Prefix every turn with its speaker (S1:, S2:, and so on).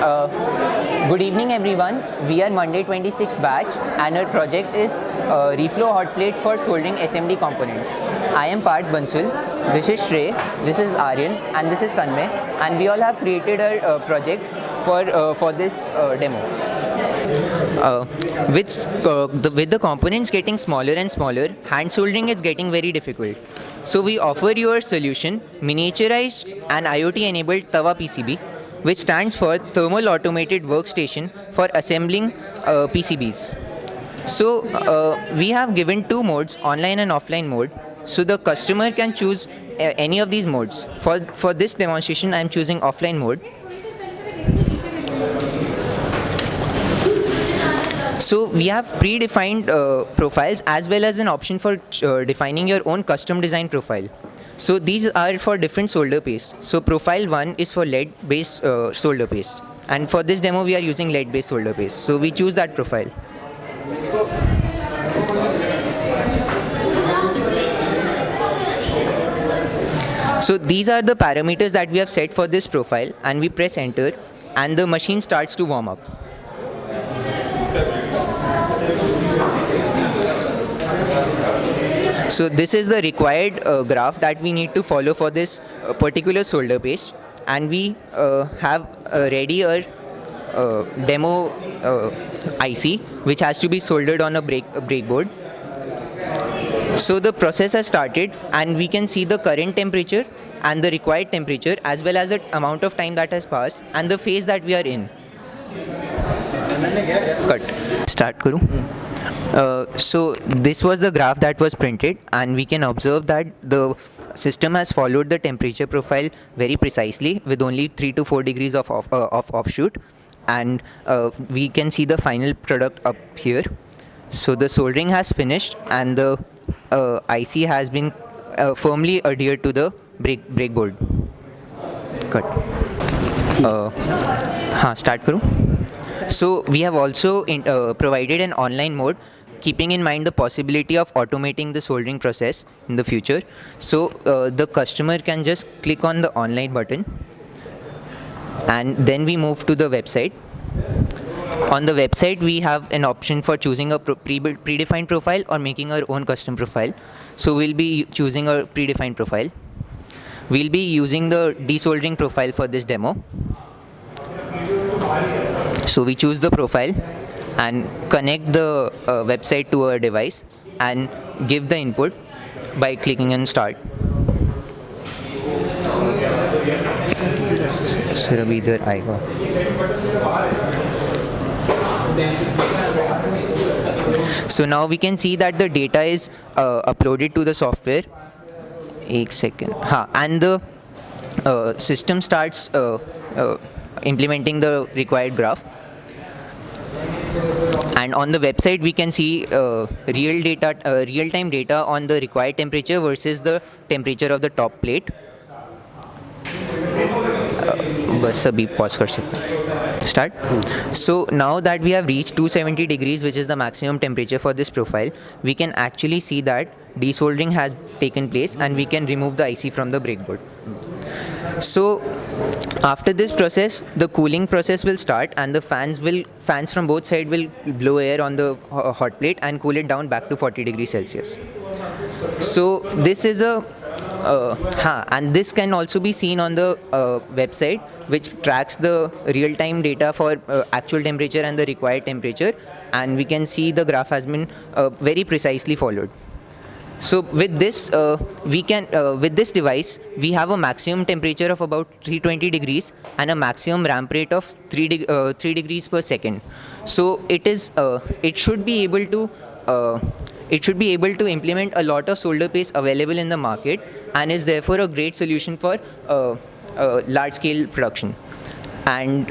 S1: Good evening everyone. We are Monday 26 batch and our project is reflow hot plate for soldering SMD components. I am Parth Bansal, this is Shrey, this is Aryan and this is Tanmay, and we all have created a project for this demo. With the components getting smaller and smaller, hand soldering is getting very difficult. So we offer you a solution, miniaturized and IoT-enabled Tawa PCB, which stands for Thermal Automated Workstation for assembling PCBs. So we have given two modes, online and offline mode. So the customer can choose any of these modes. For this demonstration, I am choosing offline mode. So we have predefined profiles as well as an option for defining your own custom design profile. So these are for different solder paste. So profile 1 is for lead-based solder paste. And for this demo, we are using lead-based solder paste. So we choose that profile. So these are the parameters that we have set for this profile, and we press enter and the machine starts to warm up. So this is the required graph that we need to follow for this particular solder paste, and we have ready a demo IC which has to be soldered on a breakboard. So the process has started and we can see the current temperature and the required temperature as well as the amount of time that has passed and the phase that we are in. Cut. Start karo. So this was the graph that was printed, and we can observe that the system has followed the temperature profile very precisely with only 3 to 4 degrees of offshoot, and we can see the final product up here. So the soldering has finished and the IC has been firmly adhered to the breakboard. Cut. Start karo. So we have also provided an online mode, keeping in mind the possibility of automating the soldering process in the future. So the customer can just click on the online button and then we move to the website. On the website, we have an option for choosing a predefined profile or making our own custom profile. So we'll be choosing a predefined profile. We'll be using the desoldering profile for this demo. So we choose the profile and connect the website to our device and give the input by clicking on start. So now we can see that the data is uploaded to the software. One second. And the system starts implementing the required graph. And on the website, we can see real-time data on the required temperature versus the temperature of the top plate. Start. So now that we have reached 270 degrees, which is the maximum temperature for this profile, we can actually see that desoldering has taken place and we can remove the IC from the breakboard. So after this process, the cooling process will start and the fans from both sides will blow air on the hot plate and cool it down back to 40 degrees Celsius. So this is and this can also be seen on the website, which tracks the real-time data for actual temperature and the required temperature, and we can see the graph has been very precisely followed. So with this, with this device, we have a maximum temperature of about 320 degrees and a maximum ramp rate of 3 degrees per second. So it should be able to implement a lot of solder paste available in the market, and is therefore a great solution for large-scale production. And